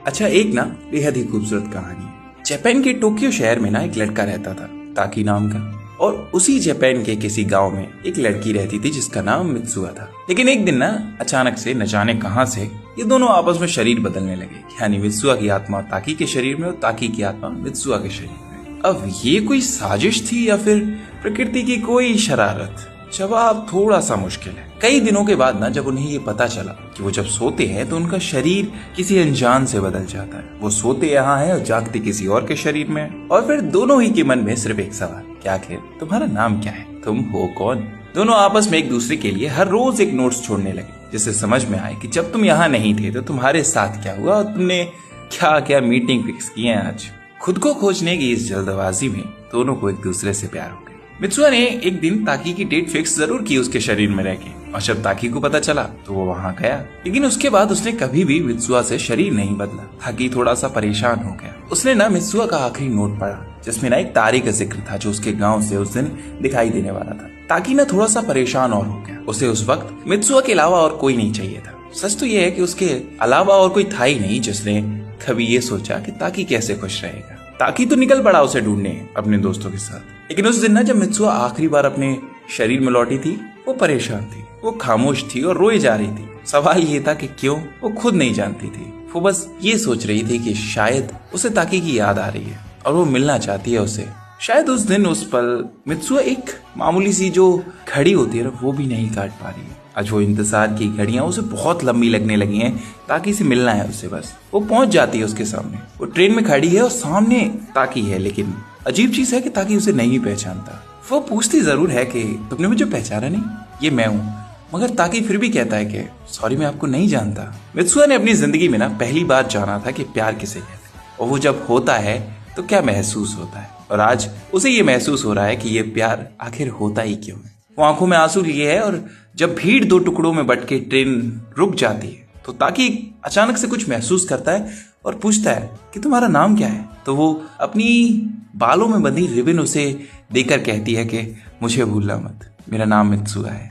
अच्छा, एक ना बेहद ही खूबसूरत कहानी है। जापान के टोक्यो शहर में ना एक लड़का रहता था, ताकी नाम का। और उसी जापान के किसी गांव में एक लड़की रहती थी जिसका नाम मित्सुआ था। लेकिन एक दिन ना अचानक से न जाने कहां से ये दोनों आपस में शरीर बदलने लगे। यानी मित्सुआ की आत्मा ताकी के शरीर में और ताकी की आत्मा मित्सुआ के शरीर में। अब ये कोई साजिश थी या फिर प्रकृति की कोई शरारत? जवाब थोड़ा सा मुश्किल है। कई दिनों के बाद ना जब उन्हें ये पता चला कि वो जब सोते हैं तो उनका शरीर किसी अनजान से बदल जाता है। वो सोते यहाँ है और जागते किसी और के शरीर में। और फिर दोनों ही के मन में सिर्फ एक सवाल, क्या आखिर तुम्हारा नाम क्या है, तुम हो कौन? दोनों आपस में एक दूसरे के लिए हर रोज एक नोट्स छोड़ने लगे, जिससे समझ में आए कि जब तुम यहाँ नहीं थे तो तुम्हारे साथ क्या हुआ और तुमने क्या क्या मीटिंग फिक्स की है आज। खुद को खोजने की इस जल्दबाजी में दोनों को एक दूसरे से प्यार हो गया। मित्सुआ ने एक दिन ताकी की डेट फिक्स जरूर की उसके शरीर में रह के, और जब ताकी को पता चला तो वो वहाँ गया। लेकिन उसके बाद उसने कभी भी मित्सुआ से शरीर नहीं बदला। ताकी थोड़ा सा परेशान हो गया। उसने ना मित्सुआ का आखिरी नोट पढ़ा जिसमें ना एक तारे का जिक्र था जो उसके गांव से उस दिन दिखाई देने वाला था। ताकी ना थोड़ा सा परेशान और हो गया। उसे उस वक्त मित्सुआ के अलावा और कोई नहीं चाहिए था। सच तो ये है कि उसके अलावा और कोई था ही नहीं जिसने कभी ये सोचा कि ताकी कैसे खुश रहेगा। ताकी तो निकल पड़ा उसे ढूंढने अपने दोस्तों के साथ। लेकिन उस दिन ना जब मित्सुआ आखिरी बार अपने शरीर में लौटी थी, वो परेशान थी, वो खामोश थी और रोए जा रही थी। सवाल ये था कि क्यों, वो खुद नहीं जानती थी। वो बस ये सोच रही थी कि शायद उसे ताकी की याद आ रही है और वो मिलना चाहती है उसे। शायद उस दिन उस पल मित्सुआ एक मामूली सी जो घड़ी होती है वो भी नहीं काट पा रही है। आज वो इंतजार की घड़ियां उसे बहुत लंबी लगने लगी हैं। ताकी से मिलना है उसे बस। वो पहुंच जाती है उसके सामने। वो ट्रेन में खड़ी है और सामने ताकी है, लेकिन अजीब चीज है कि ताकी उसे नहीं पहचानता। वो पूछती जरूर है कि तुमने मुझे पहचाना नहीं, ये मैं हूँ। मगर ताकी फिर भी कहता है कि सॉरी, मैं आपको नहीं जानता। मित्सुआ ने अपनी जिंदगी में ना पहली बार जाना था कि प्यार किसे कहते हैं और वो जब होता है तो क्या महसूस होता है। और आज उसे ये महसूस हो रहा है कि ये प्यार आखिर होता ही क्यों है। वो आंखों में आंसू लिए है और जब भीड़ दो टुकड़ों में बट के ट्रेन रुक जाती है तो ताकि अचानक से कुछ महसूस करता है और पूछता है कि तुम्हारा नाम क्या है। तो वो अपनी बालों में बंधी रिबन उसे देकर कहती है कि मुझे भूलना मत, मेरा नाम मित्सुआ है।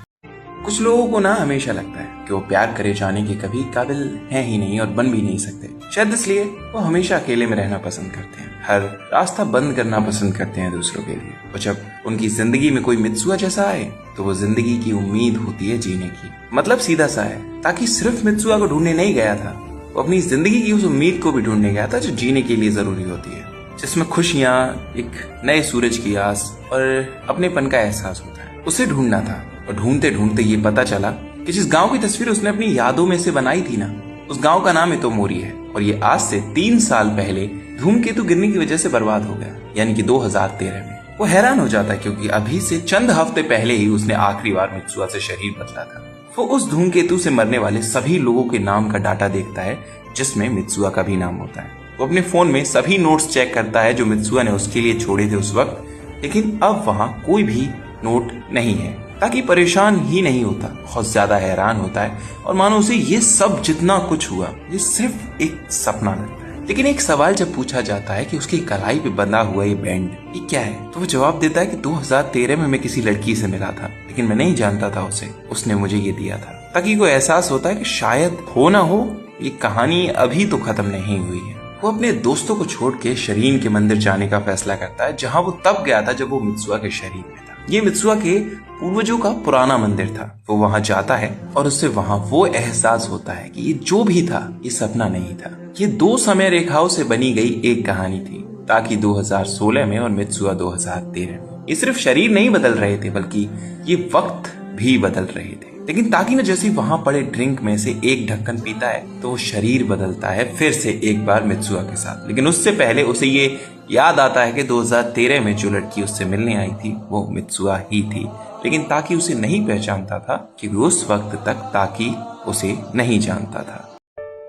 कुछ लोगों को ना हमेशा लगता है कि वो प्यार करे जाने के कभी काबिल हैं ही नहीं और बन भी नहीं सकते। शायद इसलिए वो हमेशा अकेले में रहना पसंद करते हैं, हर रास्ता बंद करना पसंद करते हैं दूसरों के लिए। और जब उनकी जिंदगी में कोई मित्सुआ जैसा आए तो वो जिंदगी की उम्मीद होती है जीने की। मतलब सीधा सा है, ताकि सिर्फ मित्सुआ को ढूंढने नहीं गया था, वो अपनी जिंदगी की उस उम्मीद को भी ढूंढने गया था जो जीने के लिए जरूरी होती है, जिसमें खुशियां, एक नए सूरज की आस और अपनेपन का एहसास होता है। उसे ढूंढना था और ढूंढते ढूंढते ये पता चला कि जिस गांव की तस्वीर उसने अपनी यादों में से बनाई थी ना, उस गांव का नाम इतोमोरी है। और ये आज से 3 साल पहले धूमकेतु गिरने की वजह से बर्बाद हो गया, यानी कि 2013 में। वो हैरान हो जाता है क्योंकि अभी से चंद हफ्ते पहले ही उसने आखिरी बार मित्सुआ से शरीर बदला था। वो उस धूमकेतु से मरने वाले सभी लोगों के नाम का डाटा देखता है जिसमें मित्सुआ का भी नाम होता है। वो अपने फोन में सभी नोट्स चेक करता है जो मित्सुआ ने उसके लिए छोड़े थे उस वक्त, लेकिन अब वहां कोई भी नोट नहीं है। ताकि परेशान ही नहीं होता, बहुत ज्यादा हैरान होता है और मानो उसे ये सब जितना कुछ हुआ ये सिर्फ एक सपना लगता है। लेकिन एक सवाल जब पूछा जाता है कि उसकी कलाई पे बंधा हुआ ये बैंड ये क्या है, तो वो जवाब देता है कि 2013 में मैं किसी लड़की से मिला था, लेकिन मैं नहीं जानता था उसे, उसने मुझे ये दिया था। ताकि को एहसास होता है कि शायद हो ना हो ये कहानी अभी तो खत्म नहीं हुई है। वो अपने दोस्तों को छोड़ के शरीन के मंदिर जाने का फैसला करता है जहाँ वो तब गया था जब वो मित्सुआ के शरीर में था। ये मित्सुआ के पूर्वजों का पुराना मंदिर था। वो वहां जाता है और उससे वहां वो एहसास होता है कि ये जो भी था ये सपना नहीं था, ये 2 समय रेखाओं से बनी गई एक कहानी थी। ताकि 2016 में और मित्सुआ 2013 में ये सिर्फ शरीर नहीं बदल रहे थे बल्कि ये वक्त भी बदल रहे थे। लेकिन ताकि ने जैसे वहां पड़े ड्रिंक में से एक ढक्कन पीता है तो वो शरीर बदलता है फिर से एक बार मित्सुआ के साथ। लेकिन उससे पहले उसे ये याद आता है कि 2013 में जो लड़की उससे मिलने आई थी वो मित्सुआ ही थी। लेकिन ताकि उसे नहीं पहचानता था क्योंकि उस वक्त तक ताकि उसे नहीं जानता था।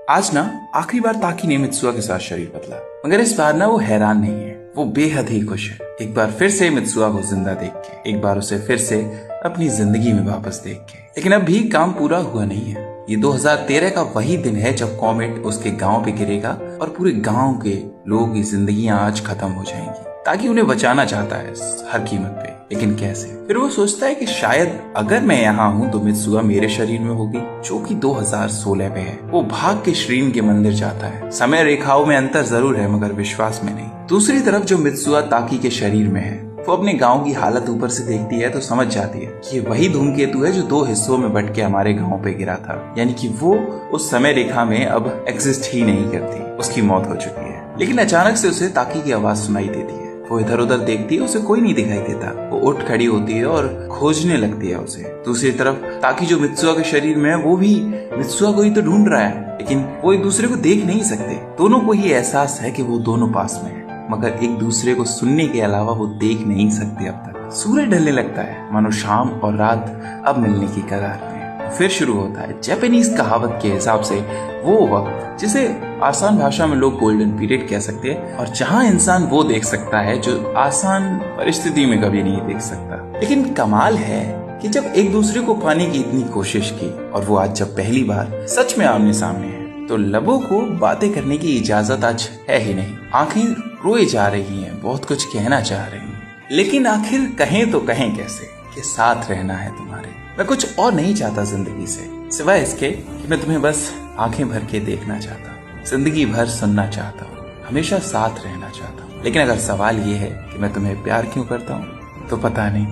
आज ना आखिरी बार ताकि ने मित्सुआ के साथ शरीर बदला, मगर इस बार ना वो हैरान नहीं है, वो बेहद ही खुश है। एक बार फिर से मित्सुआ को जिंदा देख के, एक बार उसे फिर से अपनी जिंदगी में वापस देख के। लेकिन अब भी काम पूरा हुआ नहीं है। ये 2013 का वही दिन है जब कॉमेट उसके गांव पे गिरेगा और पूरे गांव के लोगों की जिंदगियां आज खत्म हो जाएंगी। ताकि उन्हें बचाना चाहता है हर कीमत पे, लेकिन कैसे? फिर वो सोचता है कि शायद अगर मैं यहाँ हूँ तो मित्सुआ मेरे शरीर में होगी, जो कि 2016 पे है। वो भाग के श्रीन के मंदिर जाता है। समय रेखाओं में अंतर जरूर है मगर विश्वास में नहीं। दूसरी तरफ जो मित्सुआ ताकी के शरीर में है, वो अपने गांव की हालत ऊपर से देखती है तो समझ जाती है कि ये वही धूमकेतु है जो 2 हिस्सों में बट के हमारे गांव पे गिरा था। यानी कि वो उस समय रेखा में अब एग्जिस्ट ही नहीं करती, उसकी मौत हो चुकी है। लेकिन अचानक से उसे ताकी की आवाज सुनाई देती है। वो इधर उधर देखती है, उसे कोई नहीं दिखाई देता। वो उठ खड़ी होती है और खोजने लगती है उसे। दूसरी तरफ ताकी जो मित्सुआ के शरीर में है, वो भी मित्सुआ को ही तो ढूंढ रहा है, लेकिन वो एक दूसरे को देख नहीं सकते। दोनों को ही एहसास है कि वो दोनों पास में है, मगर एक दूसरे को सुनने के अलावा वो देख नहीं सकते। अब तक सूरज ढलने लगता है, मानो शाम और रात अब मिलने की कगार में। फिर शुरू होता है जापानीज कहावत के हिसाब से वो वक्त जिसे आसान भाषा में लोग गोल्डन पीरियड कह सकते हैं, और जहां इंसान वो देख सकता है जो आसान परिस्थिति में कभी नहीं देख सकता। लेकिन कमाल है कि जब एक दूसरे को पाने की इतनी कोशिश की और वो आज जब पहली बार सच में आमने सामने है, तो लबों को बातें करने की इजाजत आज है ही नहीं। आंखें रोए जा रही हैं, बहुत कुछ कहना चाह रही हैं, लेकिन आखिर कहें तो कहें कैसे कि साथ रहना है तुम्हारे। मैं कुछ और नहीं चाहता जिंदगी से, सिवाय इसके कि मैं तुम्हें बस आंखें भर के देखना चाहता हूँ, जिंदगी भर सुनना चाहता हूँ, हमेशा साथ रहना चाहता हूँ। लेकिन अगर सवाल ये है कि मैं तुम्हें प्यार क्यों करता हूँ, तो पता नहीं,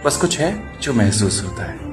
बस कुछ है जो महसूस होता है।